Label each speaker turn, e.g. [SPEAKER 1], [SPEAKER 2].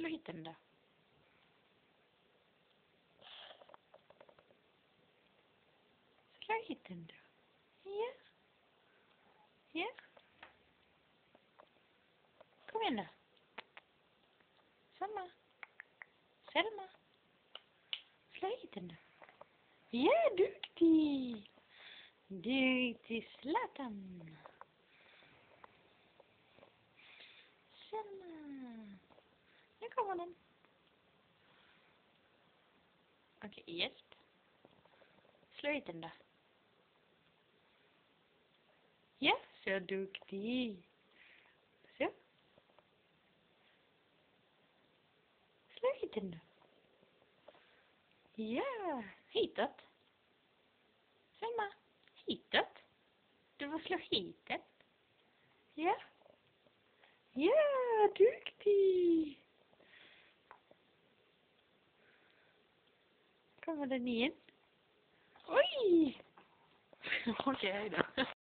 [SPEAKER 1] Slöjden då? Slöjden då? Ja. Ja. Kom igen då. Selma. Selma. Slöjden då? Ja, duktig. Duktig Zlatan. Selma. Nu kommer den. Okej, Jesp. Slöjden då? Ja, så duktig. Så. Slöjden då? Ja, hitåt. Selma, hitåt. Du får slå hitåt. Ja. Ja, duktig. Kommer den igen? Oj! Okej då.